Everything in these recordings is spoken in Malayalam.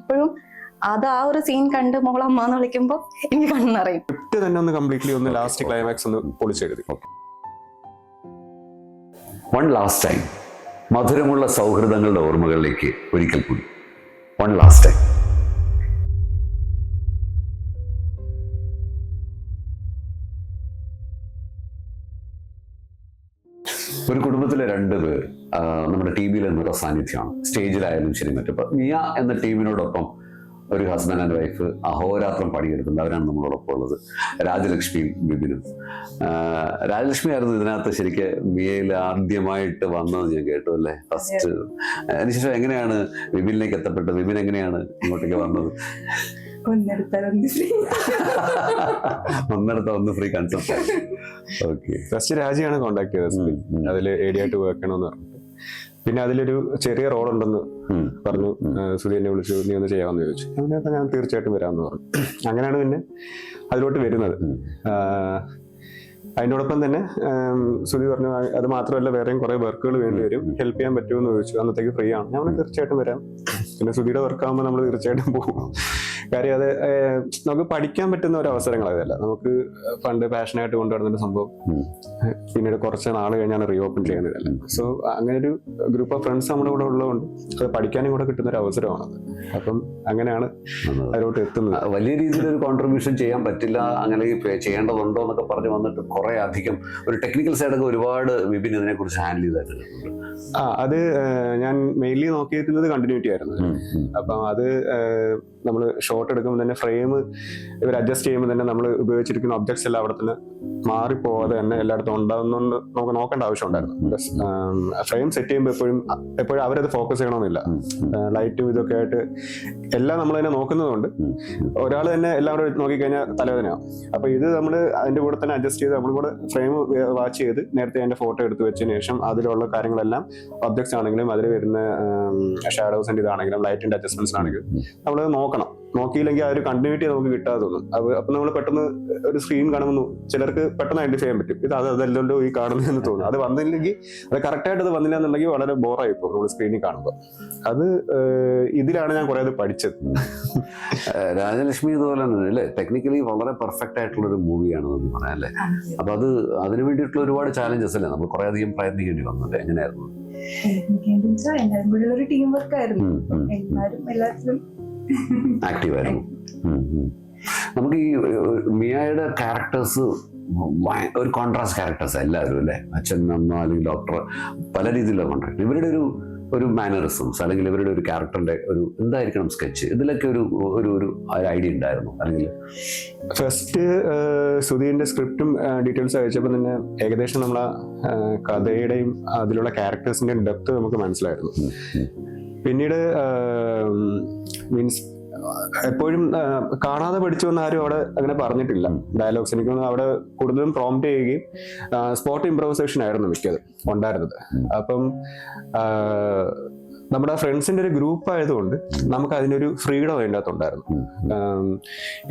ഇപ്പോഴും അത് ആ ഒരു സീൻ കണ്ട് മോളമ്മ എന്ന് വിളിക്കുമ്പോൾ എനിക്ക് കണ്ണറിയും. തന്നെ ഒന്ന് കംപ്ലീറ്റ്ലി ഒന്ന് ലാസ്റ്റ് ക്ലൈമാക്സ് ഒന്ന് പൊളിച്ചെഴുതി. വൺ ലാസ്റ്റ് ടൈം, മധുരമുള്ള സൗഹൃദങ്ങളുടെ ഓർമ്മകളിലേക്ക് ഒരിക്കൽ കൂടി. One last time. ഒരു കുടുംബത്തിലെ 2 പേർ നമ്മുടെ ടീമിൽ നിന്നുള്ള സാന്നിധ്യമാണ്. സ്റ്റേജിലായാലും ശരി മറ്റും. ഇപ്പം മിയ എന്ന ടീമിനോടൊപ്പം ഒരു ഹസ്ബൻഡ് ആൻഡ് വൈഫ് അഹോരാത്രം പണിയെടുക്കുന്നുണ്ട്. അവരാണ് നമ്മളോടൊപ്പം ഉള്ളത്. രാജലക്ഷ്മിയും വിപിനും. രാജലക്ഷ്മി ആയിരുന്നു ഇതിനകത്ത് ശരിക്കും മിയയിൽ ആദ്യമായിട്ട് വന്നത് ഞാൻ കേട്ടു അല്ലേ, ഫസ്റ്റ്. അതിനുശേഷം എങ്ങനെയാണ് വിപിനിലേക്ക് എത്തപ്പെട്ടത്? വിപിൻ എങ്ങനെയാണ് ഇങ്ങോട്ടേക്ക് വന്നത്? ഒന്നിടത്ത ഒന്ന് ഫ്രീ കൺസെപ്റ്റ്. ഓക്കെ. ഫസ്റ്റ് രാജിയാണ് കോണ്ടാക്ട് ചെയ്തത്. അതിൽ AD ആയിട്ട് വെക്കണമെന്ന് പറഞ്ഞിട്ട്. പിന്നെ അതിലൊരു ചെറിയ റോൾ ഉണ്ടെന്ന് പറഞ്ഞു. സുധി എന്നെ വിളിച്ചു, നീ ഒന്ന് ചെയ്യാമെന്ന് ചോദിച്ചു. അതിനകത്ത് ഞാൻ തീർച്ചയായിട്ടും വരാമെന്ന് പറഞ്ഞു. അങ്ങനെയാണ് പിന്നെ അതിലോട്ട് വരുന്നത്. അതിനോടൊപ്പം തന്നെ സുധി പറഞ്ഞു അത് മാത്രമല്ല വേറെയും കുറെ വർക്കുകൾ വേണ്ടി വരും, ഹെൽപ്പ് ചെയ്യാൻ പറ്റുമെന്ന് ചോദിച്ചു. അന്നത്തേക്ക് ഫ്രീ ആണ്. ഞാൻ തീർച്ചയായിട്ടും വരാം. പിന്നെ സുധിയുടെ വർക്കാകുമ്പോൾ നമ്മൾ തീർച്ചയായിട്ടും പോകും. കാര്യം അത് നമുക്ക് പഠിക്കാൻ പറ്റുന്ന ഒരു അവസരങ്ങൾ അതല്ല. നമുക്ക് പണ്ട് പാഷനായിട്ട് കൊണ്ടുവരുന്ന സംഭവം പിന്നീട് കുറച്ച് നാൾ കഴിഞ്ഞാണ് റീഓപ്പൺ ചെയ്യുന്നതല്ല. സോ അങ്ങനെ ഒരു ഗ്രൂപ്പ് ഓഫ് ഫ്രണ്ട്സ് നമ്മുടെ കൂടെ ഉള്ളതുകൊണ്ട് അത് പഠിക്കാനും കൂടെ കിട്ടുന്ന ഒരു അവസരമാണത്. അപ്പം അങ്ങനെയാണ് അതിലോട്ട് എത്തുന്നത്. വലിയ രീതിയിൽ ഒരു കോൺട്രിബ്യൂഷൻ ചെയ്യാൻ പറ്റില്ല, അങ്ങനെ ചെയ്യേണ്ടതുണ്ടോ എന്നൊക്കെ പറഞ്ഞു വന്നിട്ട് കുറെ അധികം ഒരു ടെക്നിക്കൽ സൈഡൊക്കെ ഒരുപാട് വിപിൻ ഇതിനെ കുറിച്ച് ഹാൻഡിൽ ചെയ്തിട്ടുണ്ട്. അത് ഞാൻ മെയിൻലി നോക്കിയിരിക്കുന്നത് കണ്ടിന്യൂറ്റി ആയിരുന്നു. അപ്പം അത് നമ്മൾ ഷോട്ട് എടുക്കുമ്പോൾ തന്നെ ഫ്രെയിം ഇവർ അഡ്ജസ്റ്റ് ചെയ്യുമ്പോൾ തന്നെ നമ്മൾ ഉപയോഗിച്ചിരിക്കുന്ന ഒബ്ജക്ട്സ് എല്ലാം അവിടെ തന്നെ മാറിപ്പോവാതെ തന്നെ എല്ലായിടത്തും ഉണ്ടാകുന്നുണ്ട്. നമുക്ക് നോക്കേണ്ട ആവശ്യം ഉണ്ടായിരുന്നു. ഫ്രെയിം സെറ്റ് ചെയ്യുമ്പോൾ എപ്പോഴും അവരത് ഫോക്കസ് ചെയ്യണമെന്നില്ല. ലൈറ്റും ഇതൊക്കെ ആയിട്ട് എല്ലാം നമ്മൾ തന്നെ നോക്കുന്നതുകൊണ്ട് ഒരാൾ തന്നെ എല്ലാവരും നോക്കിക്കഴിഞ്ഞാൽ തലവേദനയാവും. അപ്പൊ ഇത് നമ്മൾ അതിന്റെ കൂടെ തന്നെ അഡ്ജസ്റ്റ് ചെയ്ത് നമ്മൾ കൂടെ ഫ്രെയിം വാച്ച് ചെയ്ത് നേരത്തെ അതിന്റെ ഫോട്ടോ എടുത്ത് വെച്ചതിന് ശേഷം അതിലുള്ള കാര്യങ്ങളെല്ലാം ഒബ്ജക്ട്സ് ആണെങ്കിലും അതിൽ വരുന്ന ഷാഡോസിന്റെ ഇതാണെങ്കിലും ലൈറ്റിന്റെ അഡ്ജസ്റ്റ്മെന്റ്സ് ആണെങ്കിലും നമ്മളത് നോക്കണം. നോക്കിയില്ലെങ്കിൽ ആ ഒരു കണ്ടിന്യൂറ്റി നമുക്ക് കിട്ടാതെ തോന്നും. അപ്പൊ നമ്മൾ പെട്ടെന്ന് ഒരു സ്ക്രീൻ കാണുമ്പോൾ ചിലർക്ക് പെട്ടെന്ന് ഐഡന്റിഫൈ ചെയ്യാൻ പറ്റും, ഇത് അതല്ലല്ലോ ഈ കാണുന്നതെന്ന് തോന്നും. അത് വന്നില്ലെങ്കിൽ, അത് കറക്റ്റായിട്ട് അത് വന്നില്ല എന്നുണ്ടെങ്കിൽ വളരെ ബോറായി പോകും നമ്മൾ സ്ക്രീനിൽ കാണുമ്പോൾ. അത് ഇതിലാണ് ഞാൻ കുറെ അത് പഠിച്ചത്. രാജലക്ഷ്മി ഇതുപോലെ തന്നെ അല്ലേ, ടെക്നിക്കലി വളരെ പെർഫെക്റ്റ് ആയിട്ടുള്ള ഒരു മൂവിയാണെന്ന് പറയാം അല്ലേ. അപ്പൊ അത് അതിനു വേണ്ടിയിട്ടുള്ള ഒരുപാട് ചാലഞ്ചസ് അല്ലേ നമ്മൾ കുറെ അധികം പ്രയത്നിക്കേണ്ടി വന്നത്. എങ്ങനെയായിരുന്നു? എല്ലാവരും കൂടെ ഒരു ടീം വർക്ക് ആയിരുന്നു. എല്ലാത്തിലും ആക്റ്റീവായിരുന്നു. നമുക്ക് ഈ മിയയുടെ ക്യാരക്ടേഴ്സ് ഒരു കോൺട്രാസ്റ്റ് ക്യാരക്ടേഴ്സ് എല്ലാവരും അല്ലേ, അച്ഛൻ അമ്മ അല്ലെങ്കിൽ ഡോക്ടർ, പല രീതിയിലുള്ള കോൺട്രാക്ട്. ഇവരുടെ ഒരു മാനറിസംസ് അല്ലെങ്കിൽ ഇവരുടെ ഒരു ക്യാരക്ടറിന്റെ ഒരു എന്തായിരിക്കണം സ്കെച്ച്, ഇതിലൊക്കെ ഒരു ഐഡിയ ഉണ്ടായിരുന്നു? അല്ലെങ്കിൽ ഫസ്റ്റ് സുധീന്റെ സ്ക്രിപ്റ്റും ഡീറ്റെയിൽസ് അയച്ചപ്പോൾ തന്നെ ഏകദേശം നമ്മളെ കഥയുടെയും അതിലുള്ള ക്യാരക്ടേഴ്സിന്റെയും ഡെപ്ത് നമുക്ക് മനസ്സിലായിരുന്നു. പിന്നീട് മീൻസ് എപ്പോഴും കാണാതെ പഠിച്ചു വന്ന ആരും അവിടെ അങ്ങനെ പറഞ്ഞിട്ടില്ല ഡയലോഗ്സ്. എനിക്ക് അവിടെ കൂടുതലും പ്രോംപ്റ്റ് ചെയ്യുകയും സ്പോട്ട് ഇംപ്രവൈസേഷൻ ആയിരുന്നു മിക്കത് ഉണ്ടായിരുന്നത്. അപ്പം നമ്മുടെ ഫ്രണ്ട്സിന്റെ ഒരു ഗ്രൂപ്പ് ആയതുകൊണ്ട് നമുക്ക് അതിനൊരു ഫ്രീഡം അതിൻ്റെ അകത്തുണ്ടായിരുന്നു.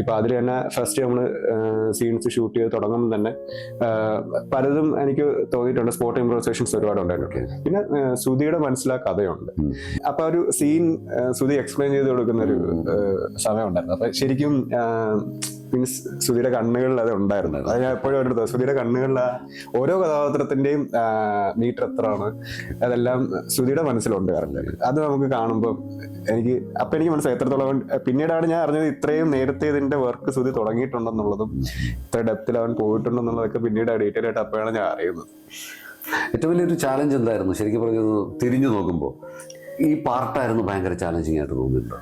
ഇപ്പൊ അതിൽ തന്നെ ഫസ്റ്റ് നമ്മള് സീൻസ് ഷൂട്ട് ചെയ്ത് തുടങ്ങുമ്പോൾ തന്നെ പലതും എനിക്ക് തോന്നിയിട്ടുണ്ട്, സ്പോട്ട് ഇംപ്രവൈസേഷൻസ് ഒരുപാട് ഉണ്ടായിരുന്നു. പിന്നെ സുധിയുടെ മനസ്സിലാ കഥയുണ്ട്. അപ്പൊ ഒരു സീൻ സുധി എക്സ്പ്ലെയിൻ ചെയ്ത് കൊടുക്കുന്ന ഒരു സമയം ഉണ്ടായിരുന്നു. അപ്പൊ ശരിക്കും മീൻസ് സുധിയുടെ കണ്ണുകളിൽ അത് ഉണ്ടായിരുന്നു. അത് ഞാൻ എപ്പോഴും എടുത്തത് സുധിയുടെ കണ്ണുകളിൽ ഓരോ കഥാപാത്രത്തിന്റെയും മീറ്റർ എത്രയാണ് അതെല്ലാം സുധിയുടെ മനസ്സിലുണ്ട് കറക്റ്റ്. അത് നമുക്ക് കാണുമ്പോൾ എനിക്ക് മനസ്സിലായി എത്രത്തോളം. പിന്നീടാണ് ഞാൻ അറിഞ്ഞത് ഇത്രയും നേരത്തെ ഇതിന്റെ വർക്ക് സുധി തുടങ്ങിയിട്ടുണ്ടെന്നുള്ളതും ഇത്ര ഡെപ്തിൽ അവൻ പോയിട്ടുണ്ടെന്നുള്ളതൊക്കെ പിന്നീട് ഡീറ്റെയിൽ ആയിട്ട് അപ്പോഴാണ് ഞാൻ അറിയുന്നത്. ഏറ്റവും വലിയൊരു ചാലഞ്ച് എന്തായിരുന്നു ശരിക്കും പറഞ്ഞത്? തിരിഞ്ഞു നോക്കുമ്പോൾ ഈ പാർട്ടായിരുന്നു ഭയങ്കര ചാലഞ്ചിങ് ആയിട്ട് തോന്നിയിട്ടുണ്ടോ?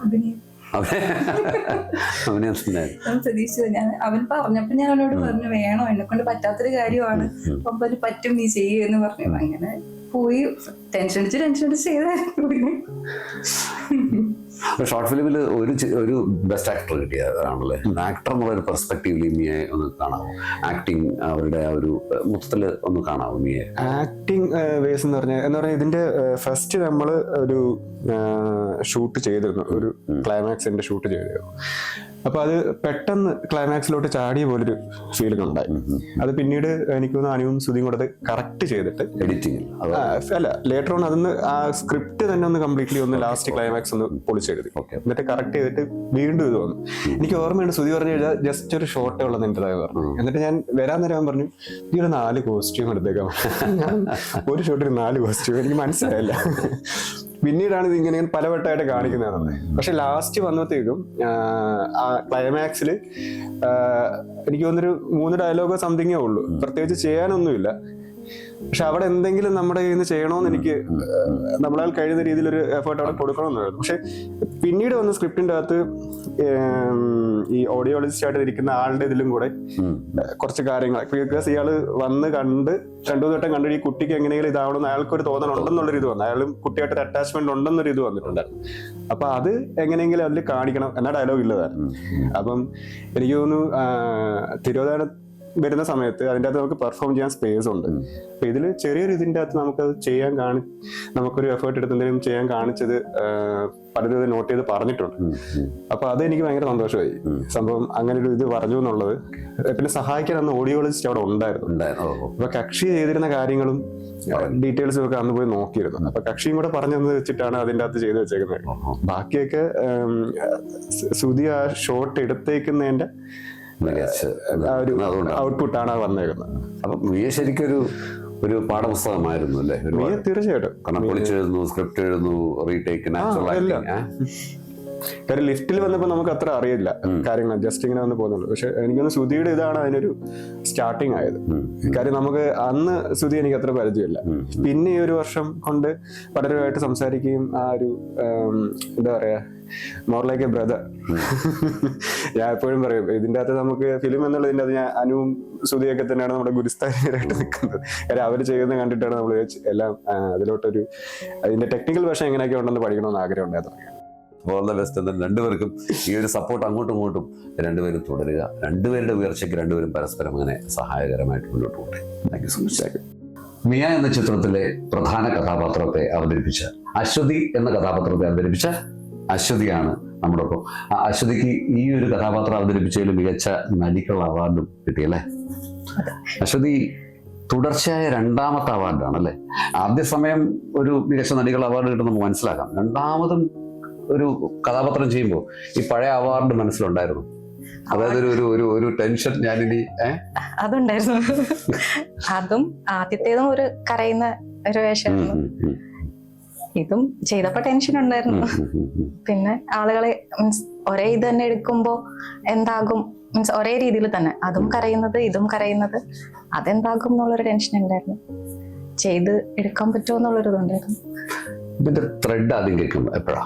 അവൻ പറഞ്ഞപ്പോ ഞാൻ അവനോട് പറഞ്ഞു, വേണോ, എന്നെ കൊണ്ട് പറ്റാത്തൊരു കാര്യമാണ്, അപ്പൊ പറ്റും, നീ ചെയ്യുമെന്ന് പറഞ്ഞു. അങ്ങനെ പോയി ടെൻഷൻ അടിച്ച് ചെയ്തായിരുന്നു. ഷോർട്ട് ഫിലിമിൽ ഒരു ബെസ്റ്റ് ആക്ടർ കിട്ടിയതാണല്ലേ. ആക്ടർ എന്നുള്ള ഒരു പെർസ്പെക്റ്റീവിൽ മിയെ ഒന്ന് കാണാമോ? ആക്ടിങ് അവരുടെ ആ ഒരു മൊത്തത്തിൽ ഒന്ന് കാണാമോ മിയെ? ആക്ടിങ് വേസ് എന്ന് പറഞ്ഞാൽ ഇതിന്റെ ഫസ്റ്റ് നമ്മൾ ഒരു ഷൂട്ട് ചെയ്തിരുന്നു, ഒരു ക്ലൈമാക്സിന്റെ ഷൂട്ട് ചെയ്തിരുന്നു. അപ്പൊ അത് പെട്ടെന്ന് ക്ലൈമാക്സിലോട്ട് ചാടിയ പോലൊരു ഫീലിംഗ് ഉണ്ടായി. അത് പിന്നീട് എനിക്ക് തോന്നുന്നു അനുവും ശ്രുതിയും കൂടെ കറക്റ്റ് ചെയ്തിട്ട് എഡിറ്റിംഗ് അല്ല ലേറ്റർ ഓൺ അതൊന്ന് ആ സ്ക്രിപ്റ്റ് തന്നെ ഒന്ന് കംപ്ലീറ്റ്ലി ഒന്ന് ലാസ്റ്റ് ക്ലൈമാക്സ് ഒന്ന് പൊളിച്ചെഴുതി. എന്നിട്ട് കറക്റ്റ് ചെയ്തിട്ട് വീണ്ടും ഇത് വന്നു. എനിക്ക് ഓർമ്മയുണ്ട് ശ്രുതി പറഞ്ഞു കഴിഞ്ഞാൽ ജസ്റ്റ് ഒരു ഷോട്ടേ ഉള്ളത് എൻ്റെതായി പറഞ്ഞു. എന്നിട്ട് ഞാൻ വരാൻ നേരം പറഞ്ഞു ഈ ഒരു 4 കോസ്റ്റ്യൂം എടുത്തേക്കാം. ഞാൻ ഒരു ഷോട്ടിൽ 4 കോസ്റ്റ്യൂം എനിക്ക് മനസ്സിലായില്ല. പിന്നീടാണ് ഇത് ഇങ്ങനെ പലവട്ടമായിട്ട് കാണിക്കുന്നതാണ്. പക്ഷെ ലാസ്റ്റ് വന്നപ്പോഴത്തേക്കും ആ ക്ലൈമാക്സിൽ എനിക്ക് തോന്നുന്നൊരു 3 ഡയലോഗോ സംതിങ്ങേ ഉള്ളൂ, പ്രത്യേകിച്ച് ചെയ്യാനൊന്നുമില്ല. പക്ഷെ അവിടെ എന്തെങ്കിലും നമ്മുടെ കയ്യിൽ നിന്ന് ചെയ്യണമെന്ന് എനിക്ക് നമ്മളാൽ കഴിയുന്ന രീതിയിൽ ഒരു എഫേർട്ട് അവിടെ കൊടുക്കണമെന്നായിരുന്നു. പക്ഷെ പിന്നീട് വന്ന സ്ക്രിപ്റ്റിന്റെ അകത്ത് ഈ ഓഡിയോളജിസ്റ്റ് ആയിട്ട് ഇരിക്കുന്ന ആളുടെ ഇതിലും കൂടെ കുറച്ച് കാര്യങ്ങൾ, ബിക്കോസ് ഇയാള് വന്ന് കണ്ട് 2-3 വട്ടം കണ്ടിട്ട് ഈ കുട്ടിക്ക് എങ്ങനെയെങ്കിലും ഇതാവണമെന്ന് അയാൾക്കൊരു തോന്നലുണ്ടെന്നുള്ളൊരു ഇത് വന്നു, അയാളും കുട്ടിയായിട്ടൊരു അറ്റാച്ച്മെന്റ് ഉണ്ടെന്നൊരു ഇത് വന്നിട്ടുണ്ടായിരുന്നു. അപ്പൊ അത് എങ്ങനെയെങ്കിലും അതിൽ കാണിക്കണം എന്ന ഡയലോഗ് ഇല്ലതായിരുന്നു. അപ്പം എനിക്ക് തോന്നുന്നു തിരോധാനം വരുന്ന സമയത്ത് അതിൻ്റെ അകത്ത് നമുക്ക് പെർഫോം ചെയ്യാൻ സ്പേസ് ഉണ്ട്. അപ്പൊ ഇതിൽ ചെറിയൊരു ഇതിൻ്റെ അകത്ത് നമുക്കത് ചെയ്യാൻ നമുക്കൊരു എഫേർട്ട് എടുത്ത് എന്തെങ്കിലും ചെയ്യാൻ കാണിച്ചത് പലരും ഇത് നോട്ട് ചെയ്ത് പറഞ്ഞിട്ടുണ്ട്. അപ്പൊ അത് എനിക്ക് ഭയങ്കര സന്തോഷമായി. സംഭവം അങ്ങനെ ഒരു ഇത് പറഞ്ഞു എന്നുള്ളത്. പിന്നെ സഹായിക്കാൻ അന്ന് ഓഡിയോളജിസ്റ്റ് അവിടെ ഉണ്ടായിരുന്നു. അപ്പൊ കക്ഷി ചെയ്തിരുന്ന കാര്യങ്ങളും ഡീറ്റെയിൽസും ഒക്കെ അന്ന് പോയി നോക്കിയിരുന്നു. അപ്പൊ കക്ഷിയും കൂടെ പറഞ്ഞെന്ന് വെച്ചിട്ടാണ് അതിൻ്റെ അകത്ത് ചെയ്ത് വെച്ചേക്കുന്നത്. ബാക്കിയൊക്കെ ശ്രുതി ആ ഷോട്ട് എടുത്തേക്കുന്നതിന്റെ ഔട്ട്പുട്ടാണ് വന്നേക്കുന്നത്. അപ്പൊ മിയ ശരിക്കൊരു പാഠപുസ്തകമായിരുന്നു അല്ലേ? തീർച്ചയായിട്ടും. കാരണം പൊളിച്ചെഴുതുന്നു, സ്ക്രിപ്റ്റ് എഴുതുന്നു, റീടേക്ക്, നാച്ചുറൽ കാര്യം ലിഫ്റ്റിൽ വന്നപ്പോ നമുക്ക് അത്ര അറിയില്ല കാര്യങ്ങൾ, ജസ്റ്റ് ഇങ്ങനെ വന്ന് പോകുന്നുള്ളൂ. പക്ഷെ എനിക്കൊന്ന് ശ്രുതിയുടെ ഇതാണ് അതിനൊരു സ്റ്റാർട്ടിങ് ആയത്. കാര്യം നമുക്ക് അന്ന് ശ്രുതി എനിക്ക് അത്ര പരിചയമില്ല. പിന്നെ ഈ ഒരു വർഷം കൊണ്ട് പലരുമായിട്ട് സംസാരിക്കുകയും ആ ഒരു എന്താ പറയാ മോർ ലൈക്ക് എ ബ്രദർ. ഞാൻ എപ്പോഴും പറയും ഇതിന്റെ അകത്ത് നമുക്ക് ഫിലിം എന്നുള്ളതിന്റെ അത് ഞാൻ അനുവും ശ്രുതിയൊക്കെ തന്നെയാണ് നമ്മുടെ ഗുരുസ്ഥാനായിട്ട് നിൽക്കുന്നത്. കാര്യം അവർ ചെയ്യുന്നത് കണ്ടിട്ടാണ് നമ്മൾ എല്ലാം അതിലോട്ടൊരു അതിന്റെ ടെക്നിക്കൽ വശം എങ്ങനെയൊക്കെ ഉണ്ടെന്ന് പഠിക്കണമെന്ന് ആഗ്രഹം ഉണ്ടായിരുന്നു. All the best. എന്നാൽ രണ്ടുപേർക്കും ഈ ഒരു സപ്പോർട്ട് അങ്ങോട്ടും ഇങ്ങോട്ടും രണ്ടുപേരും തുടരുക. രണ്ടുപേരുടെ ഉയർച്ചയ്ക്ക് രണ്ടുപേരും പരസ്പരം അങ്ങനെ സഹായകരമായിട്ട് മുന്നോട്ട് പോകട്ടെ. Thank you so much. Miya എന്ന ചിത്രത്തിലെ പ്രധാന കഥാപാത്രത്തെ അവതരിപ്പിച്ച അശ്വതി എന്ന കഥാപാത്രത്തെ അവതരിപ്പിച്ച അശ്വതിയാണ് നമ്മുടെ ഒപ്പം. അശ്വതിക്ക് ഈ ഒരു കഥാപാത്രം അവതരിപ്പിച്ചതിൽ മികച്ച നടിക്കുള്ള അവാർഡും കിട്ടിയല്ലേ? അശ്വതി തുടർച്ചയായ 2ാമത്തെ അവാർഡാണ് അല്ലേ? ആദ്യ സമയം ഒരു മികച്ച നടികൾ അവാർഡ് കിട്ടുന്ന നമുക്ക് മനസ്സിലാക്കാം. 2ാമതും ഒരു കഥാപാത്രം ചെയ്യുമ്പോൾ ഈ പഴയ അവാർഡ് മനസ്സിലുണ്ടായിരുന്നു? അതായത് ഒരു ടെൻഷൻ ഞാനിനി അതുണ്ടായിരുന്നു. അതും ആദ്യത്തേതും ഒരു കരയുന്ന ഒരു വേഷമായിരുന്നു. ഇതും ചെയ്തപ്പോ ടെൻഷൻ ഉണ്ടായിരുന്നു. പിന്നെ ആളുകളെ മീൻസ് ഒരേ ഇത് തന്നെ എടുക്കുമ്പോ എന്താകും, മീൻസ് ഒരേ രീതിയിൽ തന്നെ അതും കരയുന്നത് ഇതും കരയുന്നത്, അതെന്താകും എന്നുള്ളൊരു ടെൻഷൻ ഉണ്ടായിരുന്നു. ചെയ്ത് എടുക്കാൻ പറ്റുമോ എന്നുള്ളൊരു ഇതുണ്ടായിരുന്നു. ഇതിന്റെ ത്രെഡ് ആദ്യം കേൾക്കുമ്പോ എപ്പോഴാ?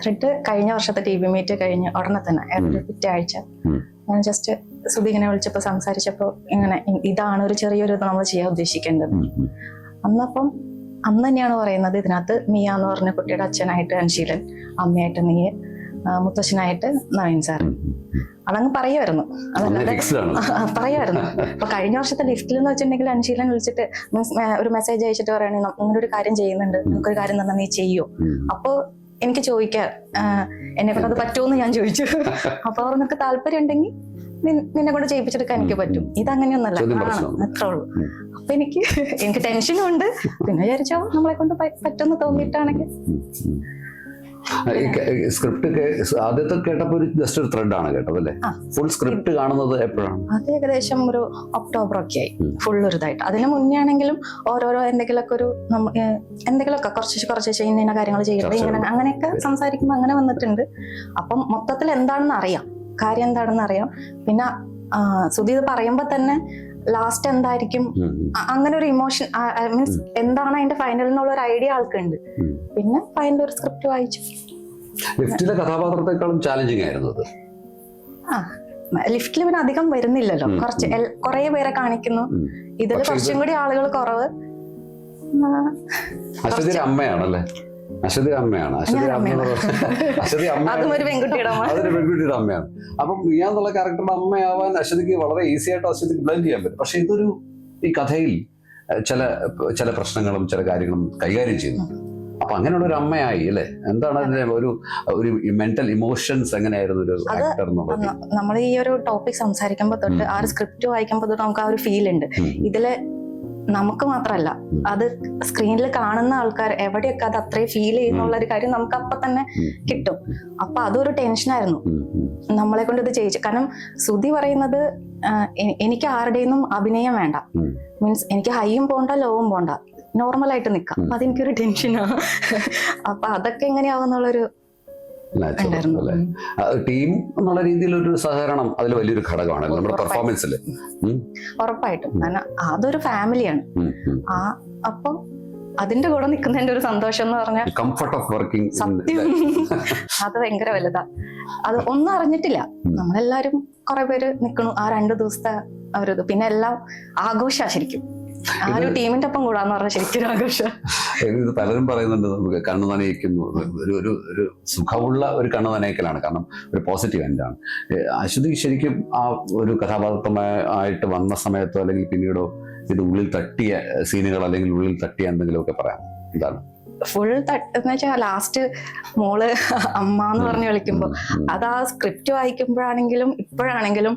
ത്രെഡ് കഴിഞ്ഞ വർഷത്തെ TV മീറ്റ് കഴിഞ്ഞ് ഉടനെ തന്നെ പിറ്റേ ആഴ്ച ഞാൻ ജസ്റ്റ് ശ്രുതി ഇങ്ങനെ വിളിച്ചപ്പോ സംസാരിച്ചപ്പോ ഇങ്ങനെ ഇതാണ് ഒരു ചെറിയൊരു ഇത് നമ്മൾ ചെയ്യാൻ ഉദ്ദേശിക്കേണ്ടത്. അന്ന് തന്നെയാണ് പറയുന്നത് ഇതിനകത്ത് മിയ എന്ന് പറഞ്ഞ കുട്ടിയുടെ അച്ഛനായിട്ട് അൻശീലൻ, അമ്മയായിട്ട് നീ, മുത്തശ്ശനായിട്ട് നവീൻ സാർ. അതങ്ങ് പറയുമായിരുന്നു. അതല്ലാതെ പറയുമായിരുന്നു. അപ്പൊ കഴിഞ്ഞ വർഷത്തെ ലിഫ്റ്റിൽ എന്ന് വെച്ചിട്ടുണ്ടെങ്കിൽ അൻശീലൻ വിളിച്ചിട്ട് ഒരു മെസ്സേജ് അയച്ചിട്ട് പറയണേ അങ്ങനെ ഒരു കാര്യം ചെയ്യുന്നുണ്ട്, നമുക്കൊരു കാര്യം തന്നെ നീ ചെയ്യോ. അപ്പൊ എനിക്ക് ചോദിക്കാൻ എന്നെ കൊണ്ട് അത് പറ്റുമെന്ന് ഞാൻ ചോദിച്ചു. അപ്പൊ അവർ നിനക്ക് താല്പര്യം ഉണ്ടെങ്കിൽ നിന്നെ കൊണ്ട് ചെയ്യിപ്പിച്ചെടുക്കാൻ എനിക്ക് പറ്റും. ഇതങ്ങനെയൊന്നല്ല, അത്രേ ഉള്ളൂ. അപ്പൊ എനിക്ക് ടെൻഷനും ഉണ്ട്. പിന്നെ വിചാരിച്ചോ നമ്മളെ കൊണ്ട് പറ്റുമെന്ന് തോന്നിയിട്ടാണെങ്കിൽ. സ്ക്രിപ്റ്റ് ആദ്യത്തെ കേട്ടപ്പോ ജസ്റ്റ് ഒരു ത്രെഡ് ആണ് കേട്ടത് അല്ലേ? ഫുൾ സ്ക്രിപ്റ്റ് കാണുന്നത് എപ്പോഴാണ്? അത് ഏകദേശം ഒരു ഒക്ടോബർ ഒക്കെ ആയി ഫുൾ ഒരു ഇതായിട്ട്. അതിന് മുന്നേ ആണെങ്കിലും ഓരോരോ എന്തെങ്കിലുമൊക്കെ കുറച്ച് ഇന്ന കാര്യങ്ങൾ ചെയ്യുമ്പോൾ ഇങ്ങനെ അങ്ങനെയൊക്കെ സംസാരിക്കുമ്പോൾ അങ്ങനെ വന്നിട്ടുണ്ട്. അപ്പം മൊത്തത്തിൽ എന്താണെന്ന് അറിയാം, കാര്യം എന്താണെന്ന് അറിയാം. പിന്നെ ശ്രുതി ഇത് പറയുമ്പോ തന്നെ ലാസ്റ്റ് എന്തായിരിക്കും അങ്ങനെ ഒരു ഇമോഷൻ, മീൻസ് എന്താണ് അതിന്റെ ഫൈനൽ എന്നുള്ള ഒരു ഐഡിയ ആൾക്കുണ്ട്. പിന്നെ ഫൈനൽ ഒരു സ്ക്രിപ്റ്റ് വായിച്ചു. ലിഫ്റ്റിലെ കഥാപാത്രത്തെക്കാളും ചാലഞ്ചിങ് ആയിരുന്നു അത്. ലിഫ്റ്റിൽ പിന്നെ അധികം വരുന്നില്ലല്ലോ, കുറെ പേരെ കാണിക്കുന്നു. ഇതിൽ കുറച്ചും കൂടി ആളുകൾ കുറവ്. അശ്വതി അമ്മയാണല്ലേ? അശ്വതി അമ്മയാണ്. അതൊരു പെൺകുട്ടിയുടെ അമ്മയാണ്. അപ്പം മിയ എന്നുള്ള ക്യാരക്ടറുടെ അമ്മയാവാൻ അശ്വതിക്ക് വളരെ ഈസി ആയിട്ട് അശ്വതിക്ക് ബ്ലെൻഡ് ചെയ്യാൻ പറ്റും. പക്ഷെ ഇതൊരു ഈ കഥയിൽ ചില പ്രശ്നങ്ങളും ചില കാര്യങ്ങളും കൈകാര്യം ചെയ്യുന്നു. അപ്പൊ അങ്ങനെയുള്ള ഒരു അമ്മയായി അല്ലേ? എന്താണ് അതിന്റെ ഒരു മെന്റൽ ഇമോഷൻസ് എങ്ങനെയായിരുന്നു ഒരു ആക്ടർ എന്നുള്ളത്? നമ്മൾ ഈ ഒരു ടോപ്പിക് സംസാരിക്കുമ്പോ തൊട്ട് ആ ഒരു സ്ക്രിപ്റ്റ് വായിക്കുമ്പോ തൊട്ട് നമുക്ക് ആ ഒരു ഫീൽ ഉണ്ട്. ഇതില് നമുക്ക് മാത്രല്ല, അത് സ്ക്രീനിൽ കാണുന്ന ആൾക്കാർ എവിടെയൊക്കെ അത് അത്രയും ഫീൽ ചെയ്യുന്നുള്ള ഒരു കാര്യം നമുക്ക് അപ്പൊ തന്നെ കിട്ടും. അപ്പൊ അതൊരു ടെൻഷനായിരുന്നു നമ്മളെ കൊണ്ട് ഇത് ചെയ്യിച്ചു. കാരണം ശ്രുതി പറയുന്നത് എനിക്ക് ആരുടെയും അഭിനയം വേണ്ട, മീൻസ് എനിക്ക് ഹൈയും പോണ്ട ലോവും പോണ്ട, നോർമലായിട്ട് നിക്കാം. അപ്പൊ അതെനിക്കൊരു ടെൻഷനാ. അപ്പൊ അതൊക്കെ എങ്ങനെയാവുന്നുള്ളൊരു ടീം എന്നുള്ള രീതിയിലൊരു സഹകരണം അതിൽ വലിയൊരു ഘടകമാണല്ലോ നമ്മുടെ പെർഫോമൻസിൽ. ഉറപ്പായിട്ടും. കാരണം അതൊരു ഫാമിലിയാണ്. അപ്പൊ അതിന്റെ കൂടെ നിൽക്കുന്നതിന്റെ ഒരു സന്തോഷം എന്ന് പറഞ്ഞാൽ കംഫർട്ട് ഓഫ് വർക്കിംഗ് സത്യം അത് ഭയങ്കര വലുതാ. അത് ഒന്നും അറിഞ്ഞിട്ടില്ല, നമ്മളെല്ലാരും കുറെ പേര് നിക്കണു ആ 2 ദിവസത്തെ അവരത്. പിന്നെ എല്ലാം ആഘോഷാ ശരിക്കും. ആ ഒരു ടീമിന്റെ ഒപ്പം കൂടാന്ന് പറഞ്ഞാൽ ശരിക്കും ആഘോഷം. ഇത് പലരും പറയുന്നുണ്ട്, നമുക്ക് കണ്ണു നനയിക്കുന്നു, ഒരു സുഖമുള്ള ഒരു കണ്ണു നനയിക്കലാണ്. കാരണം ഒരു പോസിറ്റീവ് എൻഡാണ്. അശ്വതി ശരിക്കും ആ ഒരു കഥാപാത്രമായിട്ട് വന്ന സമയത്തോ അല്ലെങ്കിൽ പിന്നീടോ ഇത് ഉള്ളിൽ തട്ടിയ സീനുകൾ അല്ലെങ്കിൽ ഉള്ളിൽ തട്ടിയ എന്തെങ്കിലുമൊക്കെ പറയാം? എന്താണ് ഫുൾ എന്ന് വെച്ചാൽ ലാസ്റ്റ് മോള് അമ്മ എന്ന് പറഞ്ഞ് വിളിക്കുമ്പോ അത് ആ സ്ക്രിപ്റ്റ് വായിക്കുമ്പോഴാണെങ്കിലും ഇപ്പോഴാണെങ്കിലും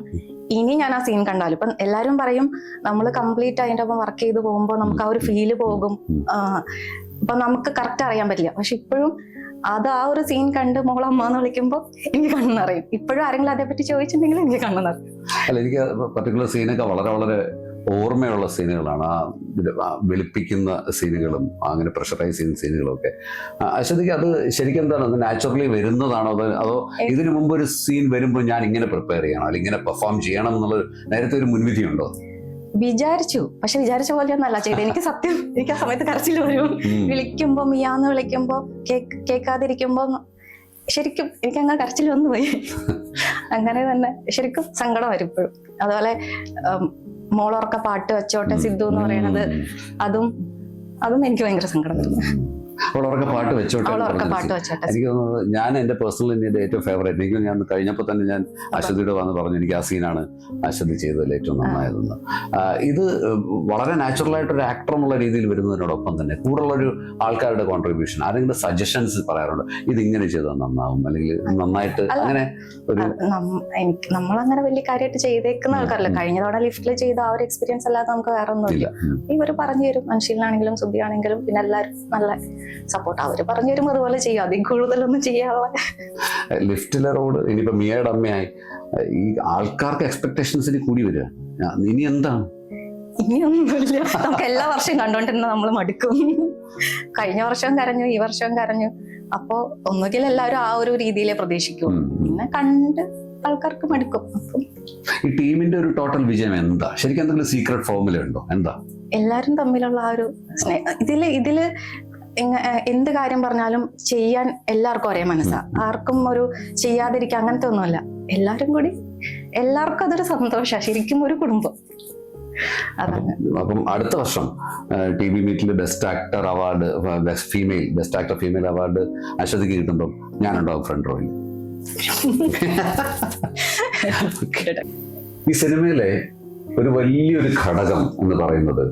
ഇനി ഞാൻ ആ സീൻ കണ്ടാലും ഇപ്പം എല്ലാരും പറയും നമ്മൾ കംപ്ലീറ്റ് അതിന്റെ ഒപ്പം വർക്ക് ചെയ്ത് പോകുമ്പോൾ നമുക്ക് ആ ഒരു ഫീല് പോകും, ഇപ്പൊ നമുക്ക് കറക്റ്റ് അറിയാൻ പറ്റില്ല. പക്ഷെ ഇപ്പോഴും അത് ആ ഒരു സീൻ കണ്ട് മോളമ്മ എന്ന് വിളിക്കുമ്പോൾ എനിക്ക് കണ്ണറിയും. ഇപ്പോഴും ആരെങ്കിലും അതേപ്പറ്റി ചോദിച്ചിട്ടുണ്ടെങ്കിൽ എനിക്ക് കണ്ണറിയും. അല്ല, എനിക്ക് പർട്ടിക്കുലർ സീനൊക്കെ വളരെ വളരെ ഓർമ്മയുള്ള സീനുകളാണ്. ആ വെളുപ്പിക്കുന്ന സീനുകളും അങ്ങനെ പ്രഷറൈസ് ചെയ്യുന്ന സീനുകളും ഒക്കെ. അശ്വതിക്ക് അത് ശരിക്കും എന്താണ്, അത് നാച്ചുറലി വരുന്നതാണോ അതോ ഇതിനു മുമ്പ് ഒരു സീൻ വരുമ്പോൾ ഞാൻ ഇങ്ങനെ പ്രിപ്പയർ ചെയ്യണം അല്ലെങ്കിൽ ഇങ്ങനെ പെർഫോം ചെയ്യണം എന്നുള്ള നേരത്തെ ഒരു മുൻവിധി ഉണ്ടോ? വിചാരിച്ചു, പക്ഷെ വിചാരിച്ച പോലെയൊന്നല്ല ചെയ്ത്. എനിക്ക് സത്യം എനിക്ക് ആ സമയത്ത് കരച്ചിൽ വരും. വിളിക്കുമ്പോ മിയാന്ന് വിളിക്കുമ്പോ കേൾക്കാതിരിക്കുമ്പോ ശരിക്കും എനിക്ക് അങ്ങനെ കരച്ചിൽ വന്നു പോയി. അങ്ങനെ തന്നെ ശരിക്കും സങ്കടം വരും ഇപ്പോഴും. അതുപോലെ മോളോർക്ക പാട്ട് വെച്ചോട്ടെ സിദ്ധു എന്ന് പറയുന്നത് അതും എനിക്ക് ഭയങ്കര സങ്കടം വരുന്നു. അവളൊക്കെ പാട്ട് വെച്ചോട്ടെ. എനിക്ക് തോന്നുന്നത് ഞാൻ എൻ്റെ പേഴ്സണൽ എൻ്റെ ഏറ്റവും ഫേവറേറ്റ്, എനിക്ക് ഞാൻ കഴിഞ്ഞപ്പോൾ തന്നെ ഞാൻ അശ്വതിയുടെ വന്ന് പറഞ്ഞു എനിക്ക് ആ സീനാണ് അശ്വതി ചെയ്തതിൽ ഏറ്റവും നന്നായതെന്ന്. ഇത് വളരെ നാച്ചുറലായിട്ടൊരു ആക്ടർ എന്നുള്ള രീതിയിൽ വരുന്നതിനോടൊപ്പം തന്നെ കൂടുതലൊരു ആൾക്കാരുടെ കോൺട്രിബ്യൂഷൻ, ആരെങ്കിലും സജഷൻസ് പറയാറുണ്ട്, ഇതിങ്ങനെ ചെയ്താൽ നന്നാവും അല്ലെങ്കിൽ നന്നായിട്ട് അങ്ങനെ ഒരു നമ്മളങ്ങനെ വലിയ കാര്യമായിട്ട് ചെയ്തേക്കുന്ന ആൾക്കാരല്ല. കഴിഞ്ഞ തവണ ലിഫ്റ്റിൽ ചെയ്ത ആ ഒരു എക്സ്പീരിയൻസ് അല്ലാതെ നമുക്ക് വേറെ ഒന്നുമില്ല. ഇവർ പറഞ്ഞു തരും, മനുഷ്യനാണെങ്കിലും സുധിയാണെങ്കിലും പിന്നെ എല്ലാവരും നല്ല സപ്പോർട്ട്. അവര് പറഞ്ഞു തരും അതുപോലെ ചെയ്യും, അതിൽ കൂടുതലൊന്നും ചെയ്യാനുള്ള. ലിഫ്റ്റിലെ റോഡ് ഇനിയിപ്പോ മിയയുടെ അമ്മയായി ഈ ആൾക്കാർക്ക് എക്സ്പെക്ടേഷൻസിന് കൂടി വരിക. ഇനി എന്താണ്? ഇനിയൊന്നുമില്ല, നമുക്ക് എല്ലാ വർഷവും കണ്ടോണ്ടിരുന്ന നമ്മൾ മടുക്കും. കഴിഞ്ഞ വർഷവും കരഞ്ഞു, ഈ വർഷവും കരഞ്ഞു. അപ്പോ ഒന്നുകിൽ എല്ലാവരും ആ ഒരു രീതിയിലേ പ്രതീക്ഷിക്കും, പിന്നെ കണ്ട് ആൾക്കാർക്ക് മടുക്കും. അപ്പം ഈ ടീമിന്റെ ഒരു ടോട്ടൽ വിജയം എന്താ? ശരിക്കും എന്തെങ്കിലും സീക്രട്ട് ഫോർമുല ഉണ്ടോ? എന്താ? എല്ലാരും തമ്മിലുള്ള ആ ഒരു സ്നേഹം. ഇതില് എന്ത് കാര്യം പറഞ്ഞാലും ചെയ്യാൻ എല്ലാവർക്കും ഒരേ മനസ്സാ. ആർക്കും ഒരു ചെയ്യാതിരിക്കുക അങ്ങനത്തെ ഒന്നുമല്ല. എല്ലാരും കൂടി എല്ലാവർക്കും അതൊരു സന്തോഷമാണ്, ശരിക്കും ഒരു കുടുംബം. അതാണ്. അപ്പം അടുത്ത വർഷം TV മീറ്റിൽ best actor award, best actor female award അശ്വതിക്ക് കിട്ടുമ്പോൾ ഞാനുണ്ടാവും ഫ്രണ്ട് റോയിൽ. ഈ സിനിമയിലെ ഒരു വലിയൊരു ഘടകം എന്ന് പറയുന്നത്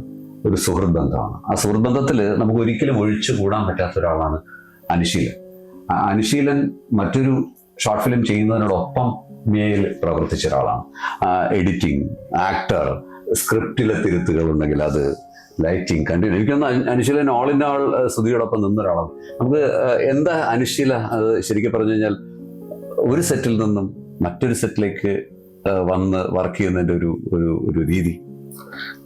ഒരു സുഹൃത്ത് ബന്ധമാണ്. ആ സുഹൃത്ത് ബന്ധത്തിൽ നമുക്ക് ഒരിക്കലും ഒഴിച്ചു കൂടാൻ പറ്റാത്ത ഒരാളാണ് അനുശീലൻ. അനുശീലൻ മറ്റൊരു ഷോർട്ട് ഫിലിം ചെയ്യുന്നതിനോടൊപ്പം മിയയിൽ പ്രവർത്തിച്ച ഒരാളാണ്. എഡിറ്റിംഗ്, ആക്ടർ, സ്ക്രിപ്റ്റിലെ തിരുത്തുകൾ ഉണ്ടെങ്കിൽ അത്, ലൈറ്റിംഗ്, കണ്ടിന്യൂ. എനിക്കൊന്ന് അനുശീലൻ ഓൾ ഇൻ ആൾ ശ്രുതിയോടൊപ്പം നിന്നൊരാളാണ്. നമുക്ക് എന്താ അനുശീല അത് ശരിക്കും പറഞ്ഞു കഴിഞ്ഞാൽ ഒരു സെറ്റിൽ നിന്നും മറ്റൊരു സെറ്റിലേക്ക് വന്ന് വർക്ക് ചെയ്യുന്നതിൻ്റെ ഒരു രീതി?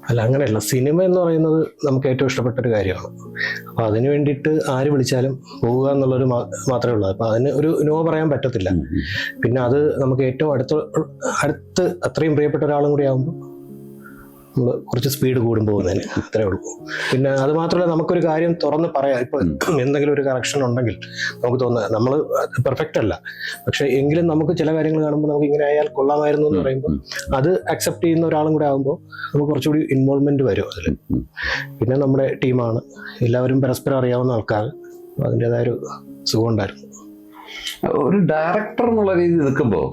അല്ല, അങ്ങനെയല്ല. സിനിമ എന്ന് പറയുന്നത് നമുക്ക് ഏറ്റവും ഇഷ്ടപ്പെട്ട ഒരു കാര്യമാണ്. അപ്പോൾ അതിന് വേണ്ടിയിട്ട് ആര് വിളിച്ചാലും പോവുക എന്നുള്ളൊരു മാത്രമേ ഉള്ളൂ. അപ്പോൾ അതിന് ഒരു നോ പറയാൻ പറ്റത്തില്ല. പിന്നെ അത് നമുക്ക് ഏറ്റവും അടുത്ത് അത്രയും പ്രിയപ്പെട്ട ഒരാളും കൂടി ആകുമ്പോൾ നമ്മൾ കുറച്ച് സ്പീഡ് കൂടും പോകുന്നതിന്, ഇത്രയേ ഉള്ളൂ. പിന്നെ അത് മാത്രമല്ല, നമുക്കൊരു കാര്യം തുറന്ന് പറയാം. ഇപ്പോൾ എന്തെങ്കിലും ഒരു കറക്ഷൻ ഉണ്ടെങ്കിൽ നമുക്ക് തോന്നുക നമ്മൾ പെർഫെക്റ്റ് അല്ല, പക്ഷെ എങ്കിലും നമുക്ക് ചില കാര്യങ്ങൾ കാണുമ്പോൾ നമുക്ക് ഇങ്ങനെ ആയാൽ കൊള്ളാമായിരുന്നു എന്ന് പറയുമ്പോൾ അത് അക്സെപ്റ്റ് ചെയ്യുന്ന ഒരാളും കൂടെ ആകുമ്പോൾ നമുക്ക് കുറച്ചുകൂടി ഇൻവോൾവ്മെന്റ് വരും അതിൽ. പിന്നെ നമ്മുടെ ടീമാണ്, എല്ലാവരും പരസ്പരം അറിയാവുന്ന ആൾക്കാർ, അതിൻ്റെതായ ഒരു സുഖം ഉണ്ടായിരുന്നു. ഒരു ഡയറക്ടർ എന്നുള്ള രീതിയിൽ നിൽക്കുമ്പോൾ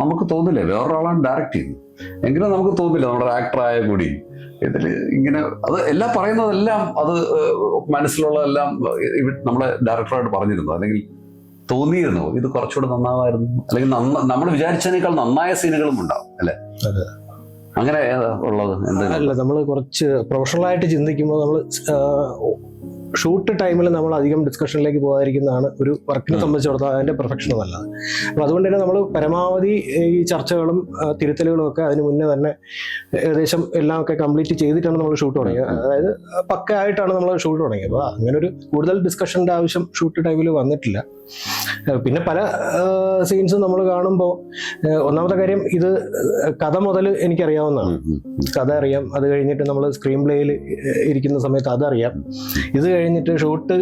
നമുക്ക് തോന്നില്ലേ വേറൊരാളാണ് ഡയറക്റ്റ് ചെയ്യുന്നത്, എങ്കിലും നമുക്ക് തോന്നില്ല നമ്മുടെ ആക്ടറായ കൂടി ഇതിൽ ഇങ്ങനെ അത് എല്ലാം പറയുന്നതെല്ലാം അത് മനസ്സിലുള്ളതെല്ലാം നമ്മളെ ഡയറക്ടറായിട്ട് പറഞ്ഞിരുന്നു, അല്ലെങ്കിൽ തോന്നിയിരുന്നു ഇത് കുറച്ചുകൂടെ നന്നാവായിരുന്നു, അല്ലെങ്കിൽ നമ്മൾ വിചാരിച്ചതിനേക്കാൾ നന്നായ സീനുകളും ഉണ്ടാവും അല്ലെ? അങ്ങനെ ഉള്ളത് അല്ല, നമ്മൾ കുറച്ച് പ്രൊഫഷണലായിട്ട് ചിന്തിക്കുമ്പോൾ നമ്മൾ ഷൂട്ട് ടൈമിൽ നമ്മൾ അധികം ഡിസ്കഷനിലേക്ക് പോകാതിരിക്കുന്നതാണ് ഒരു വർക്കിനെ സംബന്ധിച്ചിടത്തോളം അതിന്റെ പെർഫെക്ഷൻ നല്ലത്. അപ്പോൾ അതുകൊണ്ട് തന്നെ നമ്മൾ പരമാവധി ഈ ചർച്ചകളും തിരുത്തലുകളും ഒക്കെ അതിന് മുന്നേ തന്നെ ഏകദേശം എല്ലാം ഒക്കെ കംപ്ലീറ്റ് ചെയ്തിട്ടാണ് നമ്മൾ ഷൂട്ട് തുടങ്ങിയത്. അതായത് പക്കയായിട്ടാണ് നമ്മൾ ഷൂട്ട് തുടങ്ങിയത്. അപ്പോൾ അങ്ങനെ ഒരു കൂടുതൽ ഡിസ്കഷൻ്റെ ആവശ്യം ഷൂട്ട് ടൈമിൽ വന്നിട്ടില്ല. പിന്നെ പല സീൻസും നമ്മൾ കാണുമ്പോൾ ഒന്നാമത്തെ കാര്യം ഇത് കഥ മുതൽ എനിക്കറിയാവുന്നതാണ്, കഥ അറിയാം. അത് കഴിഞ്ഞിട്ട് നമ്മൾ സ്ക്രീൻ പ്ലേയിൽ ഇരിക്കുന്ന സമയത്ത് അതറിയാം. ഇത് കഴിഞ്ഞിട്ട് ഷൂട്ട്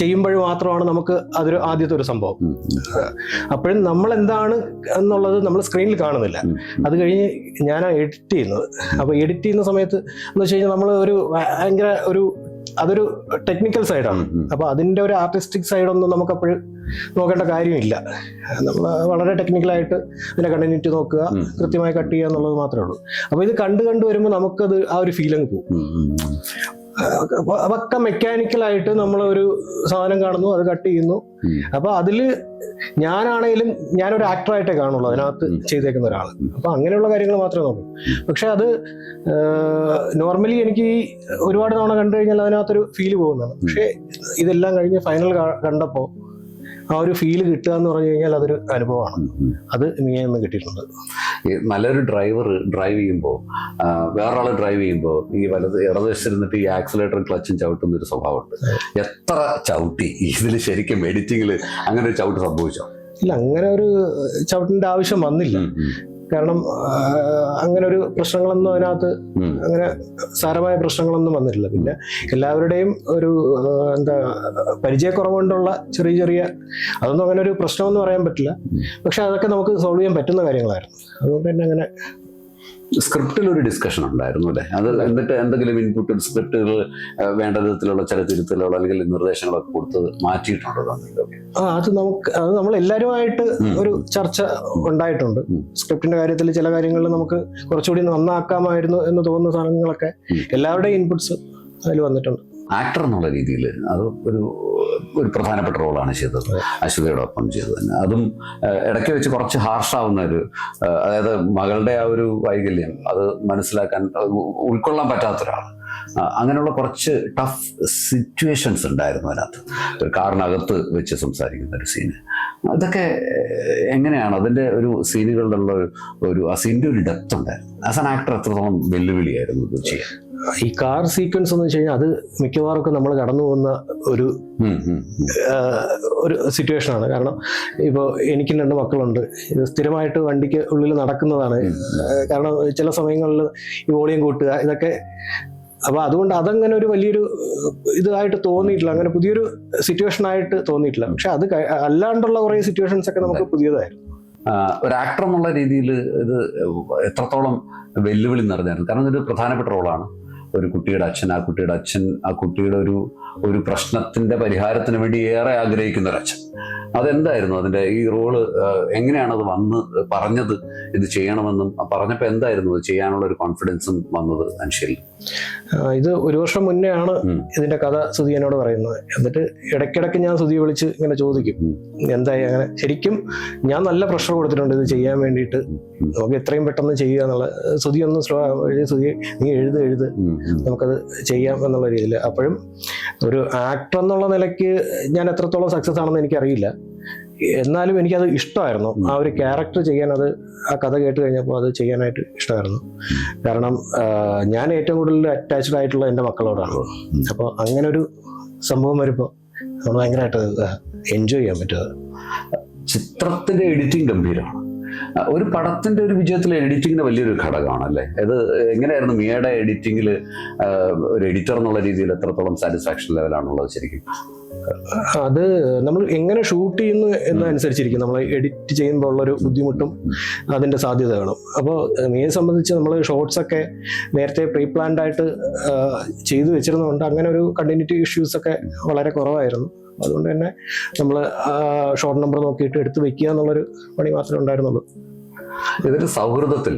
ചെയ്യുമ്പോൾ മാത്രമാണ് നമുക്ക് അതൊരു ആദ്യത്തെ ഒരു സംഭവം. അപ്പോഴും നമ്മൾ എന്താണ് എന്നുള്ളത് നമ്മൾ സ്ക്രീനിൽ കാണുന്നില്ല. അത് കഴിഞ്ഞ് ഞാനാണ് എഡിറ്റ് ചെയ്യുന്നത്. അപ്പോൾ എഡിറ്റ് ചെയ്യുന്ന സമയത്ത് എന്ന് വെച്ച് കഴിഞ്ഞാൽ നമ്മൾ ഒരു ഭയങ്കര അതൊരു ടെക്നിക്കൽ സൈഡാണ്. അപ്പോൾ അതിൻ്റെ ഒരു ആർട്ടിസ്റ്റിക് സൈഡൊന്നും നമുക്ക് അപ്പോഴും നോക്കേണ്ട കാര്യമില്ല. നമ്മൾ വളരെ ടെക്നിക്കലായിട്ട് ഇതിനെ കണ്ടിന്യൂറ്റി നോക്കുക, കൃത്യമായി കട്ട് ചെയ്യുക എന്നുള്ളത് മാത്രമേ ഉള്ളൂ. അപ്പോൾ ഇത് കണ്ടു വരുമ്പോൾ നമുക്കത് ആ ഒരു ഫീലിംഗ് പോകും. അതൊക്കെ മെക്കാനിക്കലായിട്ട് നമ്മൾ ഒരു സാധനം കാണുന്നു, അത് കട്ട് ചെയ്യുന്നു. അപ്പൊ അതില് ഞാനാണേലും ഞാനൊരു ആക്ടറായിട്ടേ കാണുള്ളൂ അതിനകത്ത് ചെയ്തേക്കുന്ന ഒരാൾ. അപ്പൊ അങ്ങനെയുള്ള കാര്യങ്ങൾ മാത്രമേ നോക്കൂ. പക്ഷെ അത് നോർമലി എനിക്ക് ഒരുപാട് തവണ കണ്ടു കഴിഞ്ഞാൽ അതിനകത്തൊരു ഫീല് പോകുന്നതാണ്. പക്ഷെ ഇതെല്ലാം കഴിഞ്ഞ് ഫൈനൽ കണ്ടപ്പോൾ ആ ഒരു ഫീല് കിട്ടുക എന്ന് പറഞ്ഞു കഴിഞ്ഞാൽ അതൊരു അനുഭവമാണ്. അത് മിയയിൽ നിന്ന് കിട്ടിയിട്ടുണ്ട്. നല്ലൊരു ഡ്രൈവർ ഡ്രൈവ് ചെയ്യുമ്പോൾ വേറൊരാൾ ഡ്രൈവ് ചെയ്യുമ്പോൾ ഈ ഇടതുവശത്തിരുന്നിട്ട് ഈ ആക്സിലേറ്ററും ക്ലച്ചും ചവിട്ടുന്ന ഒരു സ്വഭാവമുണ്ട്. എത്ര ചവിട്ടി ഇതിൽ ശരിക്കും എഡിറ്റിങ്ങിൽ അങ്ങനെ ഒരു ചവിട്ട് സംഭവിച്ചോ? ഇല്ല, അങ്ങനെ ഒരു ചവിട്ടിന്റെ ആവശ്യം വന്നില്ല. കാരണം അങ്ങനെ ഒരു പ്രശ്നങ്ങളൊന്നും അതിനകത്ത് അങ്ങനെ സാരമായ പ്രശ്നങ്ങളൊന്നും വന്നിട്ടില്ല. പിന്നെ എല്ലാവരുടെയും ഒരു പരിചയക്കുറവുകൊണ്ടുള്ള ചെറിയ അതൊന്നും അങ്ങനെ ഒരു പ്രശ്നമെന്ന് പറയാൻ പറ്റില്ല. പക്ഷെ അതൊക്കെ നമുക്ക് സോൾവ് ചെയ്യാൻ പറ്റുന്ന കാര്യങ്ങളായിരുന്നു. അതുകൊണ്ട് തന്നെ അങ്ങനെ സ്ക്രിപ്റ്റിൽ ഒരു ഡിസ്കഷൻ ഉണ്ടായിരുന്നു അല്ലേ? അത് എന്നിട്ട് എന്തെങ്കിലും ഇൻപുട്ട് സ്ക്രിപ്റ്റുകൾ വേണ്ട വിധത്തിലുള്ള ചില തിരുത്തലുകളോ അല്ലെങ്കിൽ നിർദ്ദേശങ്ങളൊക്കെ കൊടുത്ത് മാറ്റിയിട്ടുണ്ടോ? അത് നമ്മൾ എല്ലാവരുമായിട്ട് ഒരു ചർച്ച ഉണ്ടായിട്ടുണ്ട്. സ്ക്രിപ്റ്റിന്റെ കാര്യത്തിൽ ചില കാര്യങ്ങളിൽ നമുക്ക് കുറച്ചുകൂടി നന്നാക്കാമായിരുന്നു എന്ന് തോന്നുന്ന സാധനങ്ങളൊക്കെ എല്ലാവരുടെയും ഇൻപുട്സ് അതിൽ വന്നിട്ടുണ്ട്. ആക്ടർ എന്നുള്ള രീതിയിൽ അത് ഒരു പ്രധാനപ്പെട്ട റോളാണ് ചെയ്തത്, അശ്വതിയോടൊപ്പം ചെയ്തത് തന്നെ. അതും ഇടയ്ക്ക് വെച്ച് കുറച്ച് ഹാർഷാവുന്ന ഒരു, അതായത് മകളുടെ ആ ഒരു വൈകല്യം അത് മനസ്സിലാക്കാൻ ഉൾക്കൊള്ളാൻ പറ്റാത്ത ഒരാൾ, അങ്ങനെയുള്ള കുറച്ച് ടഫ് സിറ്റുവേഷൻസ് ഉണ്ടായിരുന്നു അതിനകത്ത്. ഒരു കാറിനകത്ത് വെച്ച് സംസാരിക്കുന്ന ഒരു സീന്, അതൊക്കെ എങ്ങനെയാണ് അതിൻ്റെ ഒരു സീനുകളുടെ ഒരു ആ സീനിൻ്റെ ഒരു ഡെപ്ത് ഉണ്ടായിരുന്നു. ആസ് ആൻ ആക്ടർ എത്രത്തോളം വെല്ലുവിളിയായിരുന്നു ഇത് ചെയ്യാൻ? ഈ കാർ സീക്വൻസ് എന്ന് വെച്ച് കഴിഞ്ഞാൽ അത് മിക്കവാറും നമ്മൾ കടന്നു പോകുന്ന ഒരു സിറ്റുവേഷനാണ്. കാരണം ഇപ്പോൾ എനിക്ക് 2 മക്കളുണ്ട്. ഇത് സ്ഥിരമായിട്ട് വണ്ടിക്ക് ഉള്ളിൽ നടക്കുന്നതാണ്. കാരണം ചില സമയങ്ങളിൽ ഈ വോളിയം കൂട്ടുക ഇതൊക്കെ. അപ്പോൾ അതുകൊണ്ട് അതങ്ങനെ ഒരു വലിയൊരു ഇതായിട്ട് തോന്നിയിട്ടില്ല, അങ്ങനെ പുതിയൊരു സിറ്റുവേഷൻ ആയിട്ട് തോന്നിയിട്ടില്ല. പക്ഷെ അത് അല്ലാണ്ടുള്ള കുറേ സിറ്റുവേഷൻസ് ഒക്കെ നമുക്ക് പുതിയതായിരുന്നു. ഒരു ആക്ടർ എന്നുള്ള രീതിയിൽ ഇത് എത്രത്തോളം വെല്ലുവിളി നിറഞ്ഞായിരുന്നു? കാരണം ഇതൊരു പ്രധാനപ്പെട്ട റോളാണ്. ഒരു കുട്ടിയുടെ അച്ഛൻ, ആ കുട്ടിയുടെ അച്ഛൻ ആ കുട്ടിയുടെ ഒരു പ്രശ്നത്തിന്റെ പരിഹാരത്തിന് വേണ്ടി ഏറെ ആഗ്രഹിക്കുന്ന ഒരു അച്ഛൻ. അതെന്തായിരുന്നു അതിന്റെ ഈ റോള്? എങ്ങനെയാണ് അത് വന്ന് പറഞ്ഞത് ഇത് ചെയ്യണമെന്നും? പറഞ്ഞപ്പോൾ എന്തായിരുന്നു അത് ചെയ്യാനുള്ള ഒരു കോൺഫിഡൻസും വന്നത് അനുശീലി? ഇത് 1 വർഷം മുന്നേ ആണ് ഇതിന്റെ കഥ സുധി എന്നോട് പറയുന്നത്. എന്നിട്ട് ഇടയ്ക്കിടയ്ക്ക് ഞാൻ സുധിയെ വിളിച്ച് ഇങ്ങനെ ചോദിക്കും, എന്തായി അങ്ങനെ. ശരിക്കും ഞാൻ നല്ല പ്രഷർ കൊടുത്തിട്ടുണ്ട് ഇത് ചെയ്യാൻ വേണ്ടിയിട്ട്, നമുക്ക് എത്രയും പെട്ടെന്ന് ചെയ്യുക എന്നുള്ള. സുധി ഒന്ന് സ്ലോ, സുധി നീ എഴുത് നമുക്കത് ചെയ്യാം എന്നുള്ള രീതിയിൽ. അപ്പോഴും ഒരു ആക്ടർ എന്നുള്ള നിലയ്ക്ക് ഞാൻ എത്രത്തോളം സക്സസ് ആണെന്ന് എനിക്കറിയില്ല. എന്നാലും എനിക്കത് ഇഷ്ടമായിരുന്നു. ആ ഒരു ക്യാരക്ടർ ചെയ്യാൻ, അത് ആ കഥ കേട്ട് കഴിഞ്ഞപ്പോൾ അത് ചെയ്യാനായിട്ട് ഇഷ്ടമായിരുന്നു. കാരണം ഞാൻ ഏറ്റവും കൂടുതൽ അറ്റാച്ച്ഡ് ആയിട്ടുള്ള എൻ്റെ മക്കളോടാണ്. അപ്പോൾ അങ്ങനെ ഒരു സംഭവം വരുമ്പോൾ നമ്മൾ ഭയങ്കരമായിട്ട് എൻജോയ് ചെയ്യാൻ പറ്റുക. ചിത്രത്തിന്റെ എഡിറ്റിംഗ് ഗംഭീരമാണ്. ഒരു പടത്തിന്റെ ഒരു വിജയത്തിൽ എഡിറ്റിങ്ങിന് വലിയൊരു ഘടകമാണ് അല്ലേ? അത് എങ്ങനെയായിരുന്നു മിയയുടെ എഡിറ്റിങ്ങിൽ ഒരു എഡിറ്റർ എന്നുള്ള രീതിയിൽ എത്രത്തോളം സാറ്റിസ്ഫാക്ഷൻ ലെവലാണുള്ളത് ശരിക്കും? അത് നമ്മൾ എങ്ങനെ ഷൂട്ട് ചെയ്യുന്നു എന്നനുസരിച്ചിരിക്കും നമ്മൾ എഡിറ്റ് ചെയ്യുമ്പോൾ ഉള്ളൊരു ബുദ്ധിമുട്ടും അതിൻ്റെ സാധ്യതകളും. അപ്പോൾ മിയയെ സംബന്ധിച്ച് നമ്മൾ ഷോർട്സ് ഒക്കെ നേരത്തെ പ്രീ പ്ലാൻഡ് ആയിട്ട് ചെയ്തു വെച്ചിരുന്നതുകൊണ്ട് അങ്ങനെ ഒരു കണ്ടിന്യൂറ്റി ഇഷ്യൂസ് ഒക്കെ വളരെ കുറവായിരുന്നു. അതുകൊണ്ട് തന്നെ നമ്മൾ ഷോർട്ട് നമ്പർ നോക്കിയിട്ട് എടുത്ത് വെക്കുക എന്നുള്ളൊരു പണി മാത്രമേ ഉണ്ടായിരുന്നുള്ളൂ. ഇതിന്റെ സൗഹൃദത്തിൽ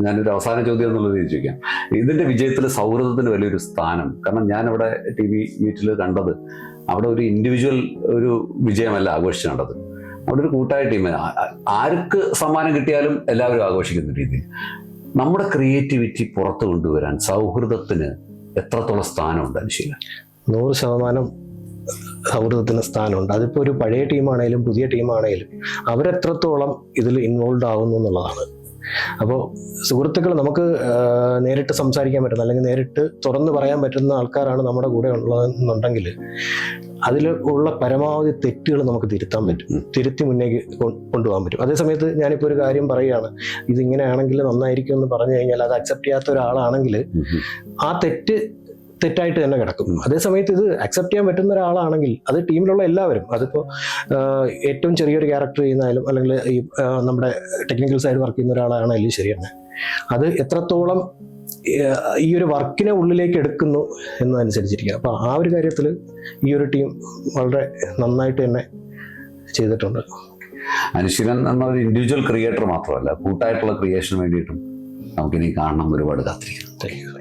ഞാനൊരു അവസാന ചോദ്യം എന്നുള്ളത് ചോദിക്കാം. ഇതിന്റെ വിജയത്തിൽ സൗഹൃദത്തിന് വലിയൊരു സ്ഥാനം, കാരണം ഞാനിവിടെ TV മീറ്റിൽ കണ്ടത് അവിടെ ഒരു ഇൻഡിവിജ്വൽ ഒരു വിജയമല്ല ആഘോഷിച്ച് കണ്ടത്, അവിടെ ഒരു കൂട്ടായ ടീം, ആർക്ക് സമ്മാനം കിട്ടിയാലും എല്ലാവരും ആഘോഷിക്കുന്ന രീതിയിൽ. നമ്മുടെ ക്രിയേറ്റിവിറ്റി പുറത്തു കൊണ്ടുവരാൻ സൗഹൃദത്തിന് എത്രത്തോളം സ്ഥാനമുണ്ട് അനുശീല? 100% സൗഹൃദത്തിന് സ്ഥാനമുണ്ട്. അതിപ്പോൾ ഒരു പഴയ ടീമാണേലും പുതിയ ടീമാണേലും അവരെത്രത്തോളം ഇതിൽ ഇൻവോൾവ് ആവുന്നു എന്നുള്ളതാണ്. അപ്പോൾ സുഹൃത്തുക്കൾ നമുക്ക് നേരിട്ട് സംസാരിക്കാൻ പറ്റുന്ന അല്ലെങ്കിൽ നേരിട്ട് തുറന്നു പറയാൻ പറ്റുന്ന ആൾക്കാരാണ് നമ്മുടെ കൂടെ ഉള്ളതെന്നുണ്ടെങ്കിൽ അതിൽ ഉള്ള പരമാവധി തെറ്റുകൾ നമുക്ക് തിരുത്താൻ പറ്റും, തിരുത്തി മുന്നേക്ക് കൊണ്ടുപോകാൻ പറ്റും. അതേസമയത്ത് ഞാനിപ്പോൾ ഒരു കാര്യം പറയുകയാണ്, ഇതിങ്ങനെയാണെങ്കിൽ നന്നായിരിക്കും എന്ന് പറഞ്ഞു കഴിഞ്ഞാൽ അത് അക്സെപ്റ്റ് ചെയ്യാത്ത ഒരാളാണെങ്കിൽ ആ തെറ്റായിട്ട് തന്നെ കിടക്കും. അതേസമയത്ത് ഇത് അക്സെപ്റ്റ് ചെയ്യാൻ പറ്റുന്ന ഒരാളാണെങ്കിൽ അത് ടീമിലുള്ള എല്ലാവരും, അതിപ്പോൾ ഏറ്റവും ചെറിയൊരു ക്യാരക്ടർ ചെയ്യുന്നതായാലും അല്ലെങ്കിൽ ഈ നമ്മുടെ ടെക്നിക്കൽ സൈഡ് വർക്ക് ചെയ്യുന്ന ഒരാളാണെങ്കിലും ശരി തന്നെ, അത് എത്രത്തോളം ഈ ഒരു വർക്കിനെ ഉള്ളിലേക്ക് എടുക്കുന്നു എന്നതനുസരിച്ചിരിക്കുക. അപ്പോൾ ആ ഒരു കാര്യത്തിൽ ഈ ഒരു ടീം വളരെ നന്നായിട്ട് തന്നെ ചെയ്തിട്ടുണ്ട്. അനുശീലൻ എന്നൊരു ഇൻഡിവിജ്വൽ ക്രിയേറ്റർ മാത്രമല്ല, കൂട്ടായിട്ടുള്ള ക്രിയേഷന് വേണ്ടിയിട്ടും നമുക്കിനി കാണണം. ഒരുപാട് കാത്തിരിക്കുന്നു. Thank you.